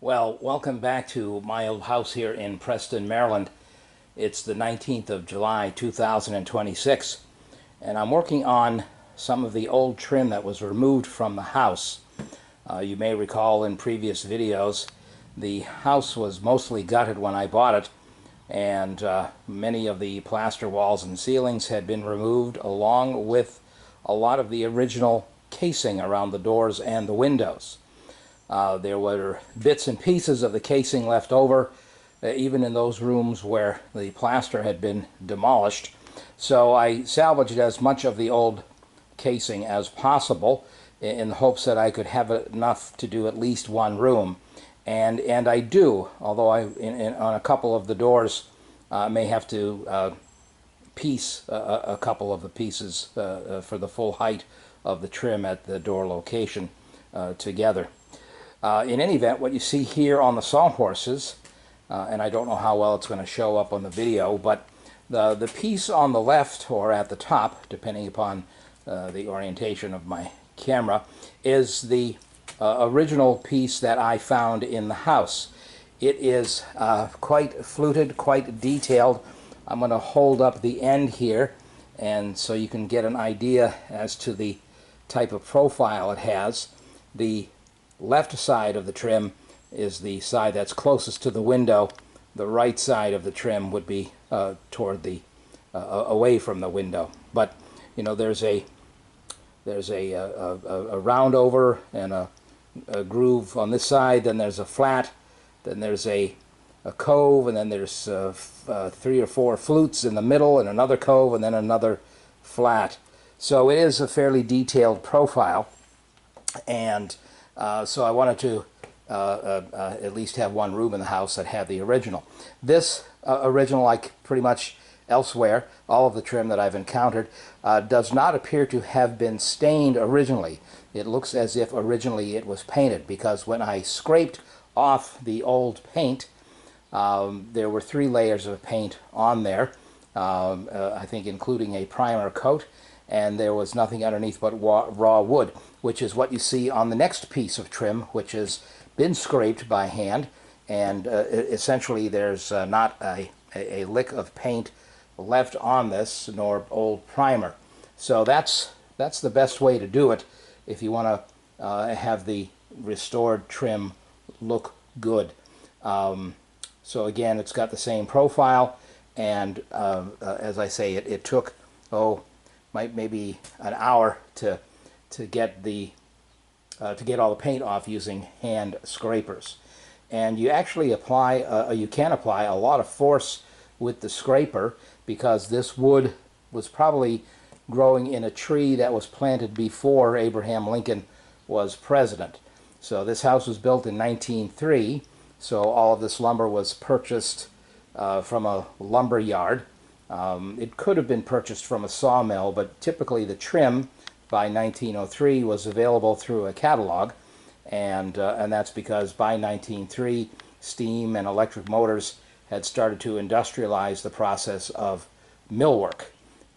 Well, welcome back to my old house here in Preston, Maryland. It's the 19th of July, 2026, and I'm working on some of the old trim that was removed from the house. You may recall in previous videos, the house was mostly gutted when I bought it, and many of the plaster walls and ceilings had been removed, along with a lot of the original casing around the doors and the windows. There were bits and pieces of the casing left over, even in those rooms where the plaster had been demolished. So I salvaged as much of the old casing as possible in the hopes that I could have enough to do at least one room. And I do, although on a couple of the doors may have to piece a couple of the pieces for the full height of the trim at the door location together. In any event, what you see here on the sawhorses, and I don't know how well it's going to show up on the video, but the piece on the left or at the top, depending upon the orientation of my camera, is the original piece that I found in the house. It is quite fluted, quite detailed. I'm going to hold up the end here, and so you can get an idea as to the type of profile it has. The left side of the trim is the side that's closest to the window. The right side of the trim would be toward the away from the window. But you know, there's a round over and a groove on this side. Then there's a flat. Then there's a cove, and then there's 3 or 4 flutes in the middle, and another cove, and then another flat. So it is a fairly detailed profile, and so I wanted to at least have one room in the house that had the original. This original, like pretty much elsewhere, all of the trim that I've encountered, does not appear to have been stained originally. It looks as if originally it was painted, because when I scraped off the old paint, there were 3 layers of paint on there, I think including a primer coat, and there was nothing underneath but raw wood, which is what you see on the next piece of trim, which has been scraped by hand, and essentially there's not a lick of paint left on this, nor old primer. So that's the best way to do it if you want to have the restored trim look good. So again, it's got the same profile, and as I say, it took maybe an hour to get all the paint off using hand scrapers. And you actually you can apply a lot of force with the scraper, because this wood was probably growing in a tree that was planted before Abraham Lincoln was president. So this house was built in 1903, so all of this lumber was purchased from a lumber yard. It could have been purchased from a sawmill, but typically the trim by 1903 was available through a catalog, and that's because by 1903 steam and electric motors had started to industrialize the process of millwork.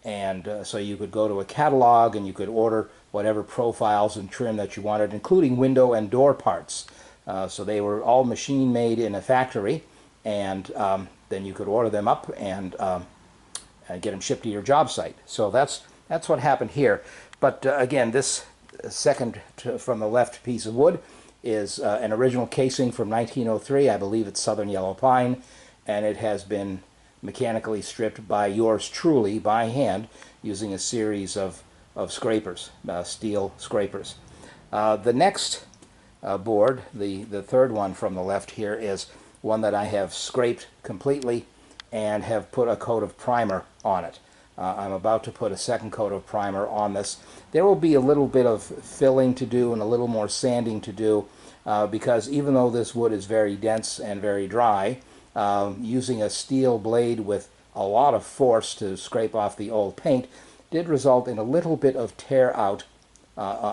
And so you could go to a catalog and you could order whatever profiles and trim that you wanted, including window and door parts. So they were all machine made in a factory, and then you could order them up and get them shipped to your job site. So that's what happened here. But again, this second from the left piece of wood is an original casing from 1903. I believe it's southern yellow pine, and it has been mechanically stripped by yours truly by hand using a series of scrapers, steel scrapers. The next board, the third one from the left here, is one that I have scraped completely and have put a coat of primer on it. I'm about to put a second coat of primer on this. There will be a little bit of filling to do and a little more sanding to do, because even though this wood is very dense and very dry, using a steel blade with a lot of force to scrape off the old paint did result in a little bit of tear out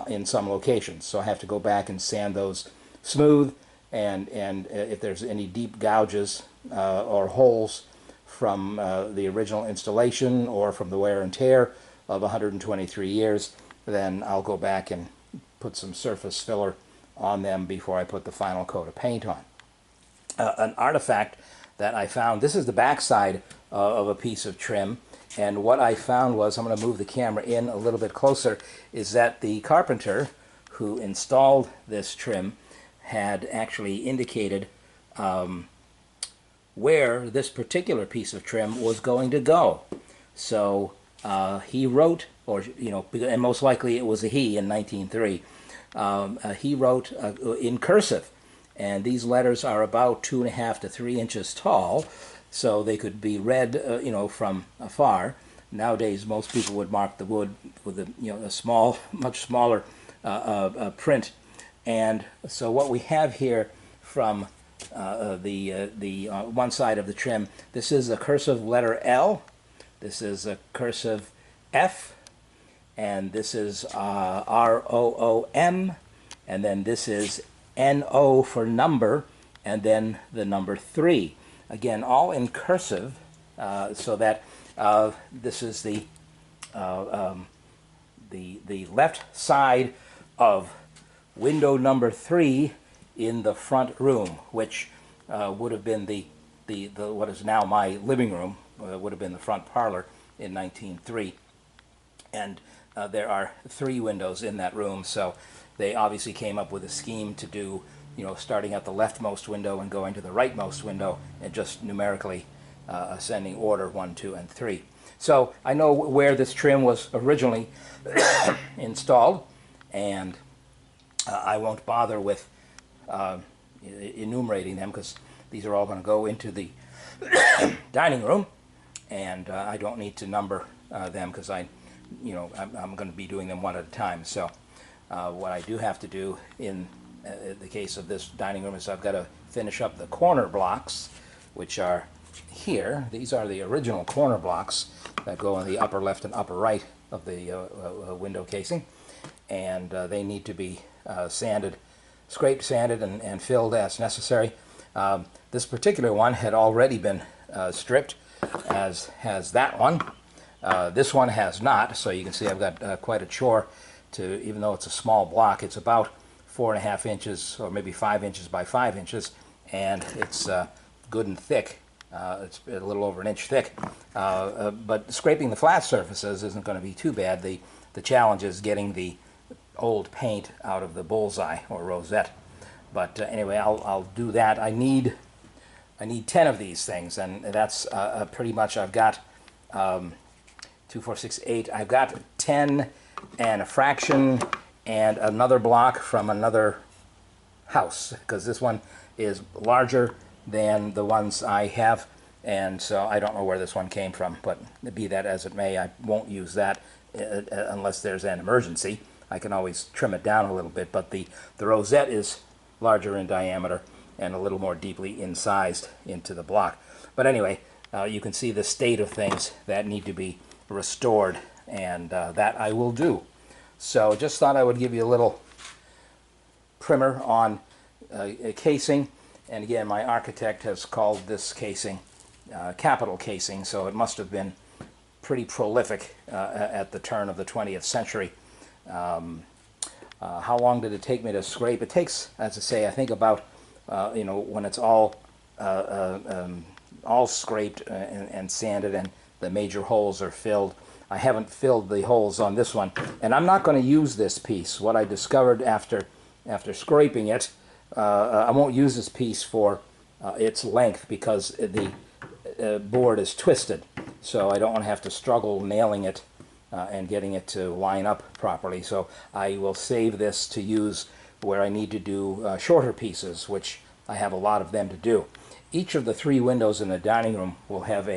in some locations. So I have to go back and sand those smooth, and if there's any deep gouges or holes from the original installation or from the wear and tear of 123 years, then I'll go back and put some surface filler on them before I put the final coat of paint on. an artifact that I found. This is the backside of a piece of trim, and what I found was, I'm going to move the camera in a little bit closer, is that the carpenter who installed this trim had actually indicated where this particular piece of trim was going to go. So he wrote, or and most likely it was a he in 1903. He wrote in cursive, and these letters are about 2.5 to 3 inches tall, so they could be read, from afar. Nowadays, most people would mark the wood with a small, much smaller print. And so what we have here from the one side of the trim, this is a cursive letter L, this is a cursive F, and this is ROOM, and then this is NO for number, and then the number 3. Again, all in cursive, so that this is the left side of window number 3 in the front room, which would have been the what is now my living room, would have been the front parlor in 1903. And there are 3 windows in that room, so they obviously came up with a scheme to do, starting at the leftmost window and going to the rightmost window, and just numerically ascending order 1, 2, and 3. So I know where this trim was originally installed, and I won't bother with enumerating them, because these are all going to go into the dining room, and I don't need to number them, because I'm going to be doing them one at a time. So what I do have to do in the case of this dining room is I've got to finish up the corner blocks, which are here. These are the original corner blocks that go in the upper left and upper right of the window casing, and they need to be sanded, scraped, sanded, and filled as necessary. This particular one had already been stripped, as has that one. This one has not, so you can see I've got quite a chore to, even though it's a small block, it's about 4.5 inches, or maybe 5 inches by 5 inches, and it's good and thick. It's a little over an inch thick, but scraping the flat surfaces isn't going to be too bad. The challenge is getting the old paint out of the bullseye or rosette. But anyway, I'll do that. I need 10 of these things, and that's pretty much, I've got 2, 4, 6, 8. I've got 10 and a fraction, and another block from another house, because this one is larger than the ones I have, and so I don't know where this one came from, but be that as it may, I won't use that unless there's an emergency. I can always trim it down a little bit, but the rosette is larger in diameter and a little more deeply incised into the block. But anyway, you can see the state of things that need to be restored, and that I will do. So just thought I would give you a little primer on casing. And again, my architect has called this casing capital casing, so it must have been pretty prolific at the turn of the 20th century. How long did it take me to scrape? It takes, as I say, I think about, when it's all scraped and sanded and the major holes are filled. I haven't filled the holes on this one, and I'm not going to use this piece. What I discovered after scraping it, I won't use this piece for its length, because the board is twisted, so I don't want to have to struggle nailing it and getting it to line up properly. So I will save this to use where I need to do shorter pieces, which I have a lot of them to do. Each of the 3 windows in the dining room will have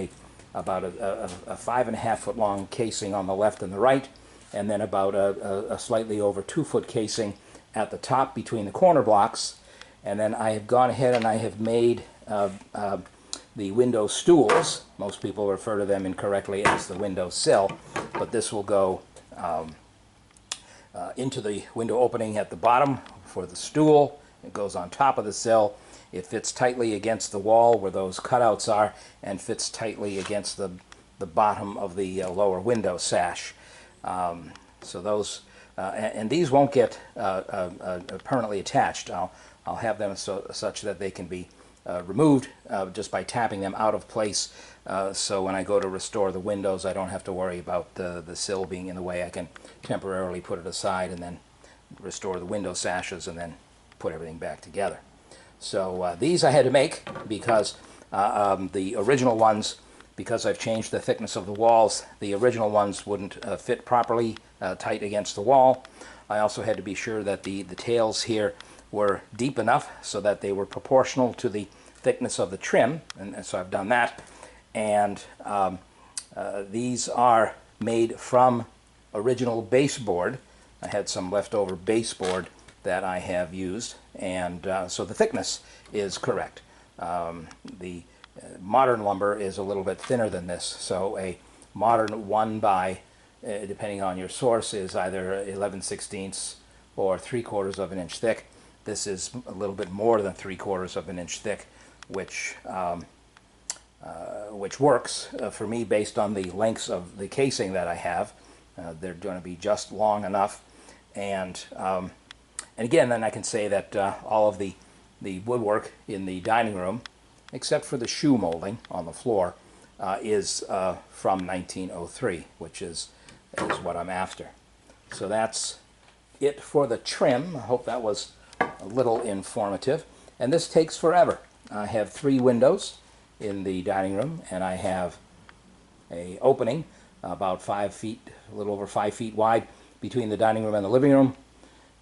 about a 5.5 foot long casing on the left and the right, and then about a slightly over 2 foot casing at the top between the corner blocks. And then I have gone ahead and I have made the window stools. Most people refer to them incorrectly as the window sill, but this will go into the window opening at the bottom for the stool. It goes on top of the sill. It fits tightly against the wall where those cutouts are, and fits tightly against the bottom of the lower window sash. So those, and these won't get permanently attached. I'll have them such that they can be removed just by tapping them out of place. So when I go to restore the windows, I don't have to worry about the sill being in the way. I can temporarily put it aside and then restore the window sashes and then put everything back together. So these I had to make because the original ones, because I've changed the thickness of the walls, the original ones wouldn't fit properly tight against the wall. I also had to be sure that the tails here were deep enough so that they were proportional to the thickness of the trim, and so I've done that. And these are made from original baseboard. I had some leftover baseboard that I have used, and so the thickness is correct. The modern lumber is a little bit thinner than this, so a modern 1 by, depending on your source, is either 11/16 or 3/4 of an inch thick. This is a little bit more than 3/4 of an inch thick, which works for me based on the lengths of the casing that I have. They're going to be just long enough, and again, then I can say that all of the woodwork in the dining room, except for the shoe molding on the floor, is from 1903, which is what I'm after. So that's it for the trim. I hope that was a little informative. And this takes forever. I have 3 windows in the dining room, and I have a opening about 5 feet, a little over 5 feet wide between the dining room and the living room.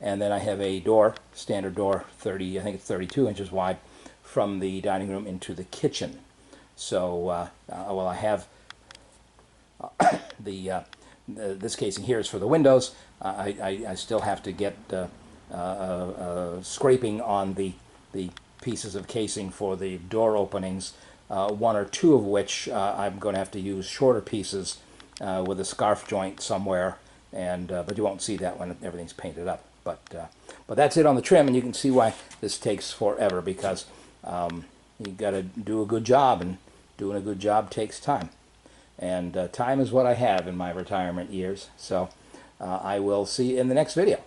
And then I have a door, standard door, I think it's 32 inches wide, from the dining room into the kitchen. So, well, I have this casing here is for the windows. I still have to get scraping on the pieces of casing for the door openings, 1 or 2 of which I'm going to have to use shorter pieces with a scarf joint somewhere, and but you won't see that when everything's painted up. But that's it on the trim, and you can see why this takes forever, because you got to do a good job, and doing a good job takes time. And time is what I have in my retirement years. So I will see you in the next video.